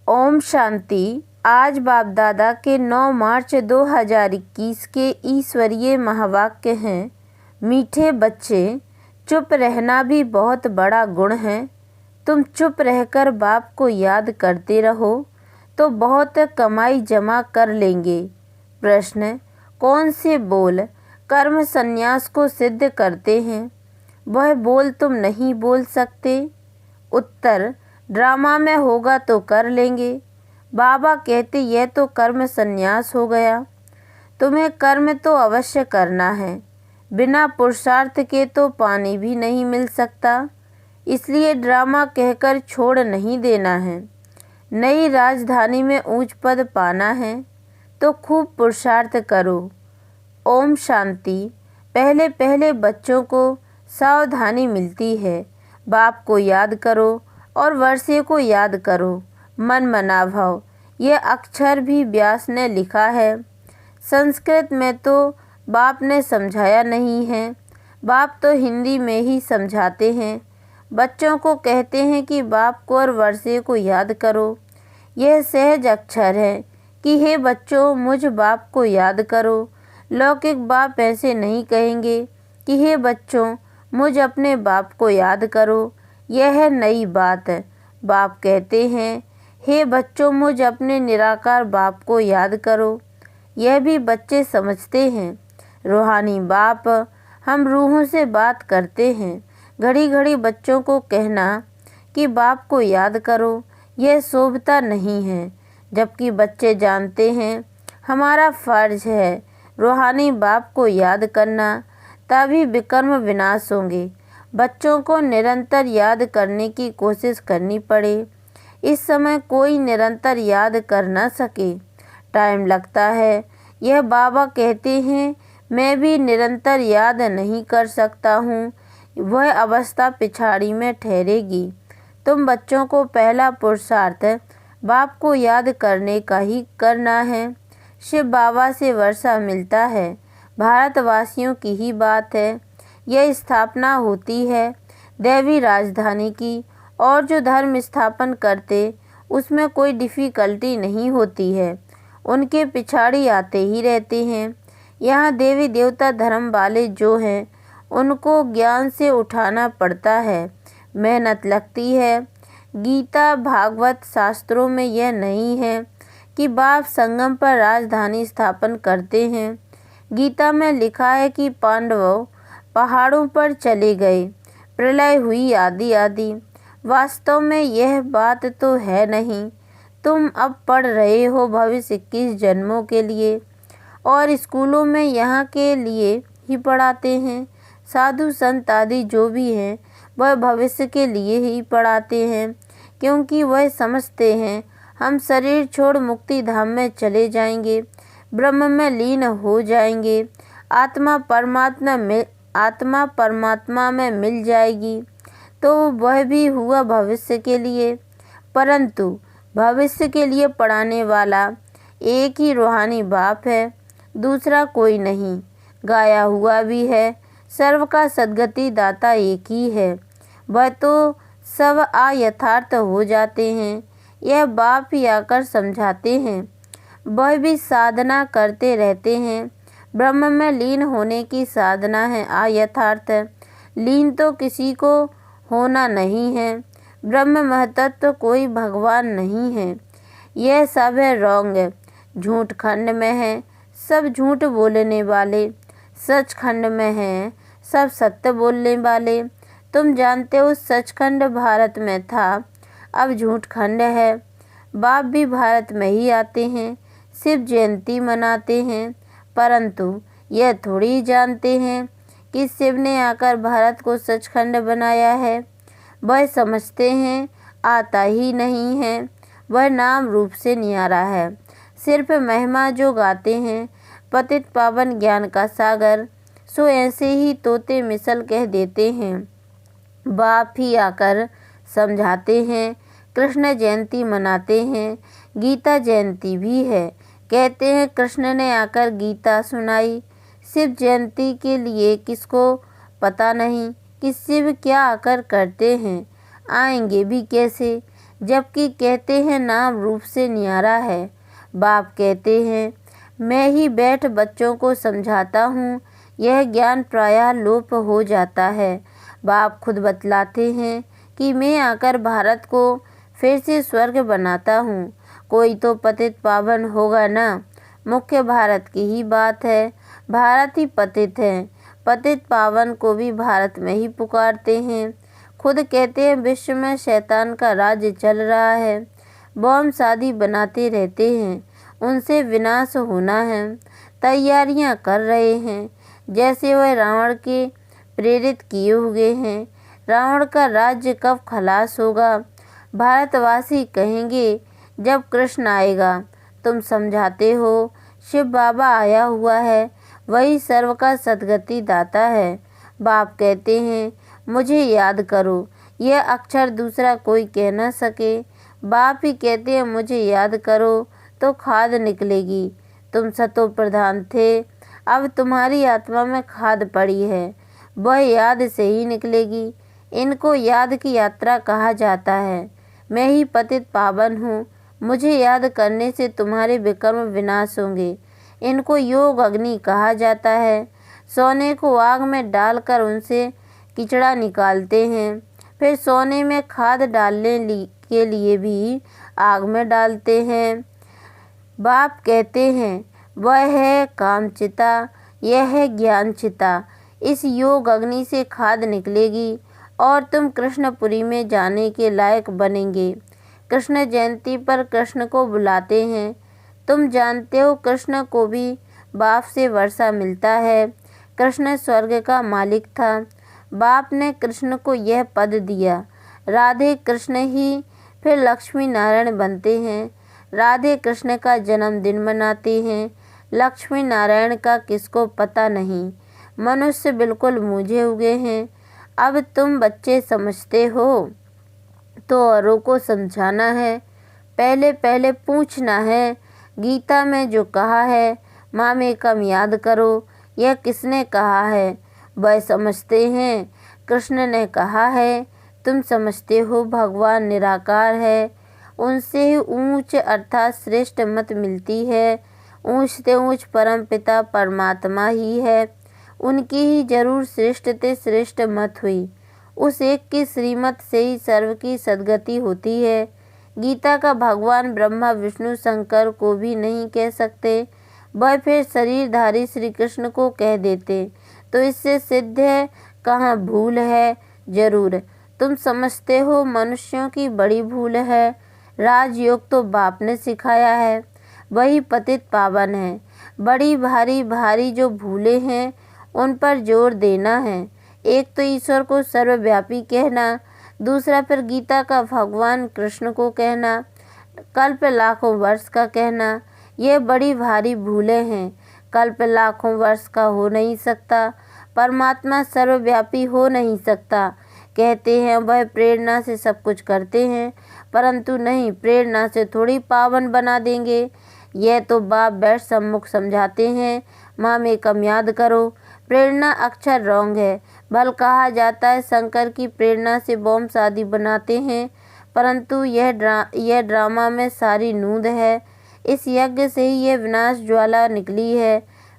ओम शांति। आज बाप दादा के 9 मार्च 2021 के ईश्वरीय महावाक्य हैं। मीठे बच्चे, चुप रहना भी बहुत बड़ा गुण है। तुम चुप रहकर बाप को याद करते रहो तो बहुत कमाई जमा कर लेंगे। प्रश्न: कौन से बोल कर्म संन्यास को सिद्ध करते हैं? वह बोल तुम नहीं बोल सकते। उत्तर: ड्रामा में होगा तो कर लेंगे। बाबा कहते यह तो कर्म संन्यास हो गया। तुम्हें कर्म तो अवश्य करना है। बिना पुरुषार्थ के तो पानी भी नहीं मिल सकता। इसलिए ड्रामा कहकर छोड़ नहीं देना है। नई राजधानी में ऊंच पद पाना है तो खूब पुरुषार्थ करो। ओम शांति। पहले पहले बच्चों को सावधानी मिलती है। बाप को याद करो और वर्षे को याद करो। मन मना भाव। यह अक्षर भी व्यास ने लिखा है। संस्कृत में तो बाप ने समझाया नहीं है। बाप तो हिंदी में ही समझाते हैं। बच्चों को कहते हैं कि बाप को और वर्षे को याद करो। यह सहज अक्षर है कि हे बच्चों, मुझ बाप को याद करो। लौकिक बाप ऐसे नहीं कहेंगे कि हे बच्चों, मुझ अपने बाप को याद करो। यह है नई बात। बाप कहते हैं, हे बच्चों, मुझ अपने निराकार बाप को याद करो। यह भी बच्चे समझते हैं। रूहानी बाप हम रूहों से बात करते हैं। घड़ी घड़ी बच्चों को कहना कि बाप को याद करो, यह शोभता नहीं है। जबकि बच्चे जानते हैं हमारा फर्ज है रूहानी बाप को याद करना, तभी विकर्म विनाश होंगे। बच्चों को निरंतर याद करने की कोशिश करनी पड़े। इस समय कोई निरंतर याद कर न सके, टाइम लगता है। यह बाबा कहते हैं, मैं भी निरंतर याद नहीं कर सकता हूँ। वह अवस्था पिछाड़ी में ठहरेगी। तुम बच्चों को पहला पुरुषार्थ बाप को याद करने का ही करना है। शिव बाबा से वर्षा मिलता है, भारतवासियों की ही बात है। यह स्थापना होती है दैवी राजधानी की, और जो धर्म स्थापन करते उसमें कोई डिफ़िकल्टी नहीं होती है। उनके पिछाड़ी आते ही रहते हैं। यहाँ देवी देवता धर्म वाले जो हैं उनको ज्ञान से उठाना पड़ता है, मेहनत लगती है। गीता भागवत शास्त्रों में यह नहीं है कि बाप संगम पर राजधानी स्थापन करते हैं। गीता में लिखा है कि पांडव पहाड़ों पर चले गए, प्रलय हुई आदि आदि। वास्तव में यह बात तो है नहीं। तुम अब पढ़ रहे हो भविष्य 21 जन्मों के लिए, और स्कूलों में यहाँ के लिए ही पढ़ाते हैं। साधु संत आदि जो भी हैं वह भविष्य के लिए ही पढ़ाते हैं, क्योंकि वह समझते हैं हम शरीर छोड़ मुक्ति धाम में चले जाएंगे, ब्रह्म में लीन हो जाएंगे, आत्मा परमात्मा में मिल जाएगी। तो वह भी हुआ भविष्य के लिए। परंतु भविष्य के लिए पढ़ाने वाला एक ही रूहानी बाप है, दूसरा कोई नहीं। गाया हुआ भी है, सर्व का सद्गति दाता एक ही है। वह तो सब अयथार्थ हो जाते हैं। यह बाप ही आकर समझाते हैं। वह भी साधना करते रहते हैं। ब्रह्म में लीन होने की साधना है अयथार्थ। लीन तो किसी को होना नहीं है। ब्रह्म महतत्व कोई भगवान नहीं है। यह सब है रॉन्ग, झूठ खंड में है। सब झूठ बोलने वाले, सचखंड में हैं सब सत्य बोलने वाले। तुम जानते हो सचखंड भारत में था, अब झूठ खंड है। बाप भी भारत में ही आते हैं, शिव जयंती मनाते हैं, परंतु यह थोड़ी जानते हैं कि शिव ने आकर भारत को सचखंड बनाया है। वह समझते हैं आता ही नहीं है, वह नाम रूप से न्यारा है। सिर्फ महिमा जो गाते हैं, पतित पावन ज्ञान का सागर, सो ऐसे ही तोते मिसल कह देते हैं। बाप ही आकर समझाते हैं। कृष्ण जयंती मनाते हैं, गीता जयंती भी है। कहते हैं कृष्ण ने आकर गीता सुनाई। शिव जयंती के लिए किसको पता नहीं कि शिव क्या आकर करते हैं, आएंगे भी कैसे। जबकि कहते हैं नाम रूप से न्यारा है। बाप कहते हैं मैं ही बैठ बच्चों को समझाता हूँ, यह ज्ञान प्रायः लोप हो जाता है। बाप खुद बतलाते हैं कि मैं आकर भारत को फिर से स्वर्ग बनाता हूँ। कोई तो पतित पावन होगा ना। मुख्य भारत की ही बात है। भारत ही पतित है। पतित पावन को भी भारत में ही पुकारते हैं। खुद कहते हैं विश्व में शैतान का राज्य चल रहा है। बॉम्ब शादी बनाते रहते हैं, उनसे विनाश होना है। तैयारियां कर रहे हैं, जैसे वह रावण के प्रेरित किए हुए हैं। रावण का राज्य कब खलास होगा? भारतवासी कहेंगे जब कृष्ण आएगा। तुम समझाते हो शिव बाबा आया हुआ है, वही सर्व का सद्गति दाता है। बाप कहते हैं मुझे याद करो, यह अक्षर दूसरा कोई कह न सके। बाप ही कहते हैं मुझे याद करो तो खाद निकलेगी। तुम सतो प्रधान थे, अब तुम्हारी आत्मा में खाद पड़ी है, वह याद से ही निकलेगी। इनको याद की यात्रा कहा जाता है। मैं ही पतित पावन हूँ, मुझे याद करने से तुम्हारे विकर्म विनाश होंगे। इनको योग अग्नि कहा जाता है। सोने को आग में डालकर उनसे कीचड़ा निकालते हैं, फिर सोने में खाद डालने के लिए भी आग में डालते हैं। बाप कहते हैं वह है कामचिता, यह है ज्ञानचिता। इस योग अग्नि से खाद निकलेगी और तुम कृष्णपुरी में जाने के लायक बनेंगे। कृष्ण जयंती पर कृष्ण को बुलाते हैं। तुम जानते हो कृष्ण को भी बाप से वर्षा मिलता है। कृष्ण स्वर्ग का मालिक था। बाप ने कृष्ण को यह पद दिया। राधे कृष्ण ही फिर लक्ष्मी नारायण बनते हैं। राधे कृष्ण का जन्मदिन मनाते हैं। लक्ष्मी नारायण का किसको पता नहीं। मनुष्य बिल्कुल मूझे हुए हैं। अब तुम बच्चे समझते हो तो औरों को समझाना है। पहले पहले पूछना है। गीता में जो कहा है मामेकम याद करो, यह किसने कहा है? वह समझते हैं कृष्ण ने कहा है। तुम समझते हो भगवान निराकार है, उनसे ही ऊंच अर्थात श्रेष्ठ मत मिलती है। ऊंच से ऊंच परम पिता परमात्मा ही है, उनकी ही जरूर श्रेष्ठ ते श्रेष्ठ मत हुई। उस एक की श्रीमत से ही सर्व की सद्गति होती है। गीता का भगवान ब्रह्मा विष्णु शंकर को भी नहीं कह सकते, वह फिर शरीरधारी श्री कृष्ण को कह देते, तो इससे सिद्ध है कहाँ भूल है? जरूर तुम समझते हो मनुष्यों की बड़ी भूल है। राजयोग तो बाप ने सिखाया है, वही पतित पावन है। बड़ी भारी भारी जो भूले हैं उन पर जोर देना है। एक तो ईश्वर को सर्वव्यापी कहना, दूसरा फिर गीता का भगवान कृष्ण को कहना, कल्प लाखों वर्ष का कहना, ये बड़ी भारी भूलें हैं। कल्प लाखों वर्ष का हो नहीं सकता, परमात्मा सर्वव्यापी हो नहीं सकता। कहते हैं वह प्रेरणा से सब कुछ करते हैं, परंतु नहीं, प्रेरणा से थोड़ी पावन बना देंगे। यह तो बाप बैठ सम्मुख समझाते हैं। मामेकम याद करो, प्रेरणा अक्षर रॉन्ग है। भल कहा जाता है शंकर की प्रेरणा से बॉम्ब शादी बनाते हैं, परंतु यह ड्रामा में सारी नूंद है। इस यज्ञ से ही यह विनाश ज्वाला निकली है।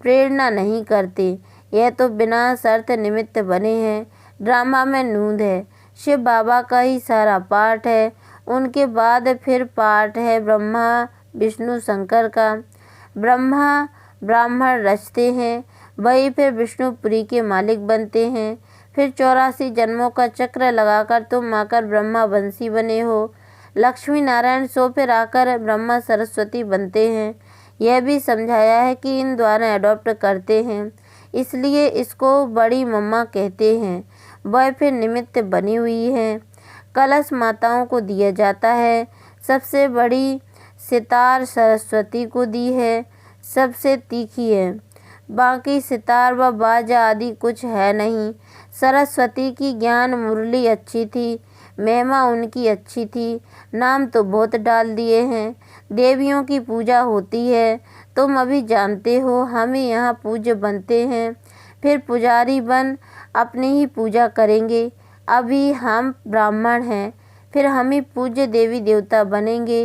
प्रेरणा नहीं करते, यह तो बिना शर्त निमित्त बने हैं। ड्रामा में नूंद है। शिव बाबा का ही सारा पाठ है, उनके बाद फिर पाठ है ब्रह्मा विष्णु शंकर का। ब्रह्मा ब्राह्मण रचते हैं, वही फिर विष्णुपुरी के मालिक बनते हैं। फिर 84 जन्मों का चक्र लगाकर तुम आकर ब्रह्मा वंशी बने हो। लक्ष्मी नारायण सो फिर आकर ब्रह्मा सरस्वती बनते हैं। यह भी समझाया है कि इन द्वारा अडॉप्ट करते हैं, इसलिए इसको बड़ी मम्मा कहते हैं। वह फिर निमित्त बनी हुई है। कलश माताओं को दिया जाता है। सबसे बड़ी सितार सरस्वती को दी है, सबसे तीखी है। बाकी सितार व बाजा आदि कुछ है नहीं। सरस्वती की ज्ञान मुरली अच्छी थी, महिमा उनकी अच्छी थी। नाम तो बहुत डाल दिए हैं। देवियों की पूजा होती है, तुम अभी जानते हो। हम ही यहाँ पूज्य बनते हैं, फिर पुजारी बन अपनी ही पूजा करेंगे। अभी हम ब्राह्मण हैं, फिर हम ही पूज्य देवी देवता बनेंगे,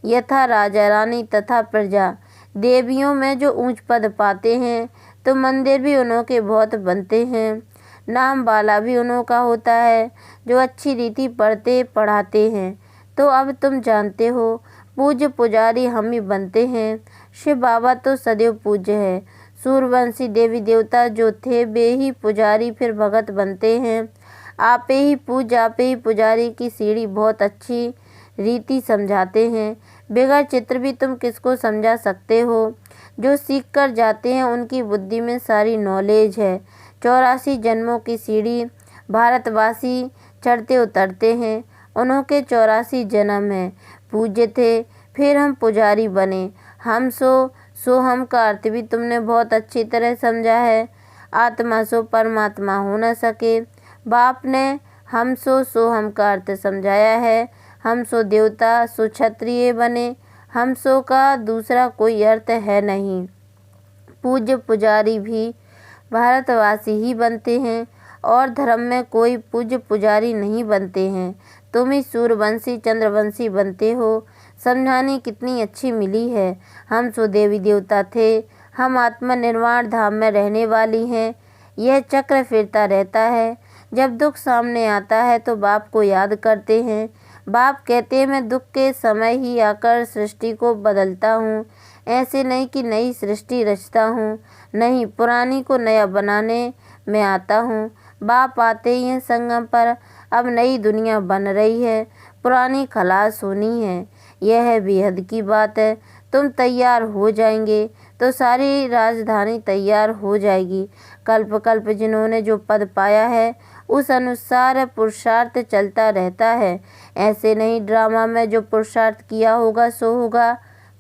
यथा राजा रानी तथा प्रजा। देवियों में जो ऊंच पद पाते हैं तो मंदिर भी उन्हों के बहुत बनते हैं, नाम वाला भी उन्हों का होता है जो अच्छी रीति पढ़ते पढ़ाते हैं। तो अब तुम जानते हो पूज्य पुजारी हम ही बनते हैं। शिव बाबा तो सदैव पूज्य है। सूर्यवंशी देवी देवता जो थे वे ही पुजारी फिर भगत बनते हैं। आपे ही पूज्य आपे ही पुजारी की सीढ़ी बहुत अच्छी रीति समझाते हैं। बगैर चित्र भी तुम किसको समझा सकते हो। जो सीख कर जाते हैं उनकी बुद्धि में सारी नॉलेज है। 84 जन्मों की सीढ़ी भारतवासी चढ़ते उतरते हैं, उन्हों के 84 जन्म हैं। पूज्य थे फिर हम पुजारी बने। हम सो हम का अर्थ भी तुमने बहुत अच्छी तरह समझा है। आत्मा सो परमात्मा हो न सके। बाप ने हम सो हम का अर्थ समझाया है। हम सो देवता सो क्षत्रिय बने। हम सो का दूसरा कोई अर्थ है नहीं। पूज्य पुजारी भी भारतवासी ही बनते हैं और धर्म में कोई पूज्य पुजारी नहीं बनते हैं। तुम ही सूर्यवंशी चंद्रवंशी बनते हो। समझाने कितनी अच्छी मिली है। हम सो देवी देवता थे। हम आत्मा निर्वाण धाम में रहने वाली हैं। यह चक्र फिरता रहता है। जब दुख सामने आता है तो बाप को याद करते हैं। बाप कहते हैं मैं दुख के समय ही आकर सृष्टि को बदलता हूँ, ऐसे नहीं कि नई सृष्टि रचता हूँ, नहीं पुरानी को नया बनाने में आता हूँ। बाप आते ही हैं संगम पर। अब नई दुनिया बन रही है, पुरानी खलास होनी है। यह है बेहद की बात है। तुम तैयार हो जाएंगे तो सारी राजधानी तैयार हो जाएगी। कल्प कल्प जिन्होंने जो पद पाया है उस अनुसार पुरुषार्थ चलता रहता है। ऐसे नहीं ड्रामा में जो पुरुषार्थ किया होगा सो होगा।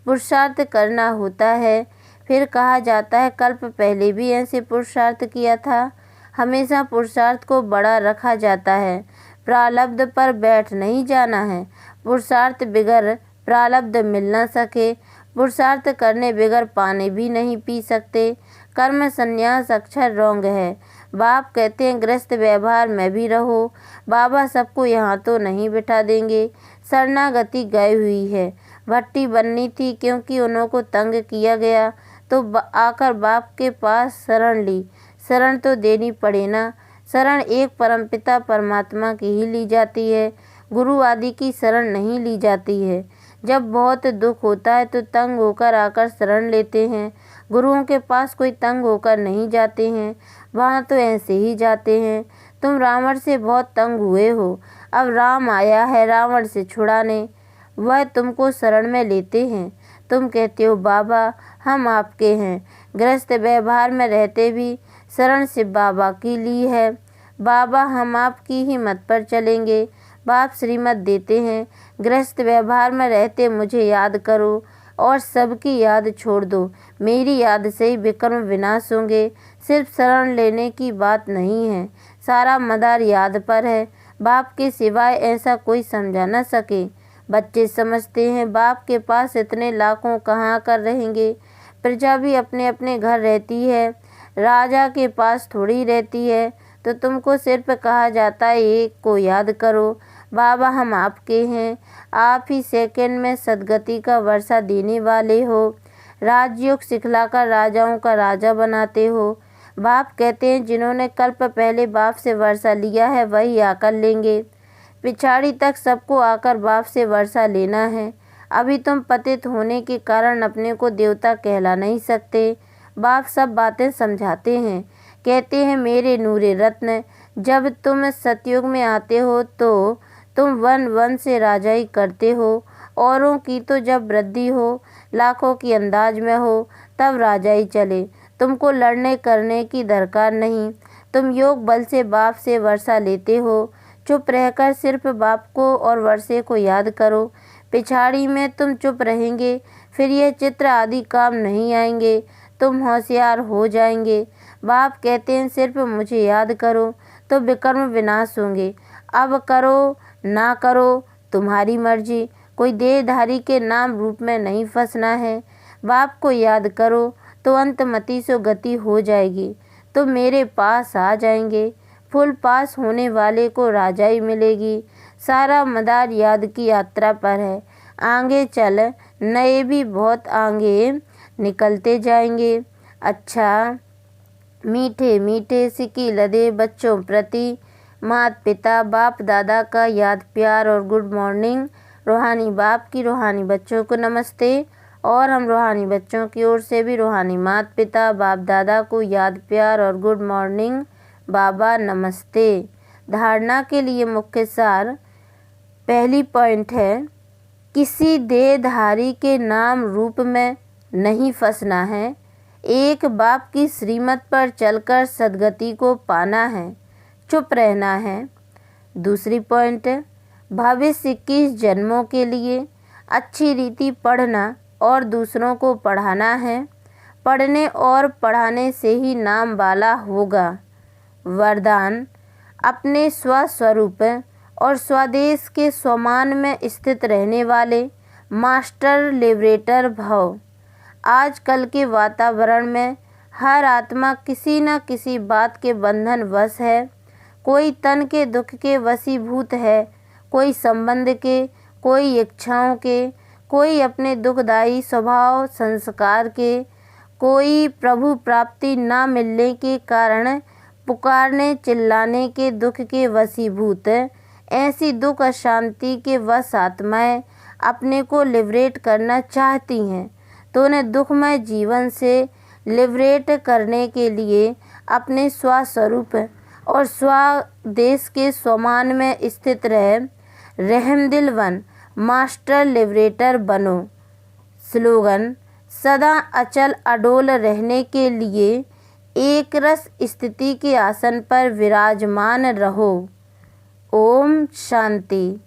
पुरुषार्थ करना होता है। फिर कहा जाता है कल्प पहले भी ऐसे पुरुषार्थ किया था। हमेशा पुरुषार्थ को बड़ा रखा जाता है। प्रारब्ध पर बैठ नहीं जाना है। पुरुषार्थ बिगर प्रारब्ध मिल न सके। पुरुषार्थ करने बिगर पानी भी नहीं पी सकते। कर्म संन्यास अक्षर रोंग है। बाप कहते हैं गृहस्थ व्यवहार में भी रहो। बाबा सबको यहाँ तो नहीं बिठा देंगे। शरणागति गई हुई है। भट्टी बननी थी क्योंकि उन्हों को तंग किया गया तो आकर बाप के पास शरण ली। शरण तो देनी पड़े ना। शरण एक परमपिता परमात्मा की ही ली जाती है, गुरु आदि की शरण नहीं ली जाती है। जब बहुत दुख होता है तो तंग होकर आकर शरण लेते हैं। गुरुओं के पास कोई तंग होकर नहीं जाते हैं, वहाँ तो ऐसे ही जाते हैं। तुम रावण से बहुत तंग हुए हो, अब राम आया है रावण से छुड़ाने, वह तुमको शरण में लेते हैं। तुम कहते हो बाबा हम आपके हैं। गृहस्थ व्यवहार में रहते भी शरण शिव बाबा की ली है। बाबा हम आपकी ही मत पर चलेंगे। बाप श्रीमत देते हैं गृहस्थ व्यवहार में रहते मुझे याद करो और सबकी याद छोड़ दो। मेरी याद से ही विक्रम विनाश होंगे। सिर्फ शरण लेने की बात नहीं है, सारा मदार याद पर है। बाप के सिवाय ऐसा कोई समझा न सके। बच्चे समझते हैं बाप के पास इतने लाखों कहाँ कर रहेंगे। प्रजा भी अपने अपने घर रहती है, राजा के पास थोड़ी रहती है। तो तुमको सिर्फ कहा जाता है एक को याद करो। बाबा हम आपके हैं। आप ही सेकंड में सदगति का वर्षा देने वाले हो। राजयोग सिखलाकर राजाओं का राजा बनाते हो। बाप कहते हैं जिन्होंने कल्प पहले बाप से वर्षा लिया है वही आकर लेंगे। पिछाड़ी तक सबको आकर बाप से वर्षा लेना है। अभी तुम पतित होने के कारण अपने को देवता कहला नहीं सकते। बाप सब बातें समझाते हैं, कहते हैं मेरे नूरे रत्न, जब तुम सतयुग में आते हो तो तुम वन वन से राजाई करते हो। औरों की तो जब वृद्धि हो, लाखों की अंदाज में हो, तब राजाई चले। तुमको लड़ने करने की दरकार नहीं। तुम योग बल से बाप से वर्षा लेते हो। चुप रहकर सिर्फ बाप को और वर्षे को याद करो। पिछाड़ी में तुम चुप रहेंगे, फिर यह चित्र आदि काम नहीं आएंगे। तुम होशियार हो जाएंगे। बाप कहते हैं सिर्फ मुझे याद करो तो विक्रम विनाश होंगे। अब करो ना करो तुम्हारी मर्जी। कोई देहधारी के नाम रूप में नहीं फंसना है। बाप को याद करो तो अंतमति से गति हो जाएगी। तो मेरे पास आ जाएंगे। फुल पास होने वाले को राजाई मिलेगी। सारा मदार याद की यात्रा पर है। आगे चल नए भी बहुत आगे निकलते जाएंगे। अच्छा मीठे मीठे सिक्के लदे बच्चों प्रति माता पिता बाप दादा का याद प्यार और गुड मॉर्निंग। रूहानी बाप की रूहानी बच्चों को नमस्ते। और हम रूहानी बच्चों की ओर से भी रूहानी माता पिता बाप दादा को याद प्यार और गुड मॉर्निंग बाबा नमस्ते। धारणा के लिए मुख्य सार। पहली पॉइंट है, किसी देहधारी के नाम रूप में नहीं फंसना है। एक बाप की श्रीमत पर चलकर सद्गति को पाना है, चुप रहना है। दूसरी पॉइंट, भविष्य 21 जन्मों के लिए अच्छी रीति पढ़ना और दूसरों को पढ़ाना है। पढ़ने और पढ़ाने से ही नाम वाला होगा। वरदान, अपने स्वस्वरूप और स्वदेश के स्वमान में स्थित रहने वाले मास्टर लिबरेटर भव। आजकल के वातावरण में हर आत्मा किसी न किसी बात के बंधन वश है। कोई तन के दुख के वशीभूत है, कोई संबंध के, कोई इच्छाओं के, कोई अपने दुखदायी स्वभाव संस्कार के, कोई प्रभु प्राप्ति न मिलने के कारण पुकारने चिल्लाने के दुख के वशीभूत। ऐसी दुख अशांति के वश आत्माएं अपने को लिबरेट करना चाहती हैं, तो उन्हें दुखमय जीवन से लिबरेट करने के लिए अपने स्वस्वरूप और स्वदेश के स्वमान में स्थित रहे रहमदिलवन मास्टर लिबरेटर बनो। स्लोगन, सदा अचल अडोल रहने के लिए एक रस स्थिति के आसन पर विराजमान रहो। ओम शांति।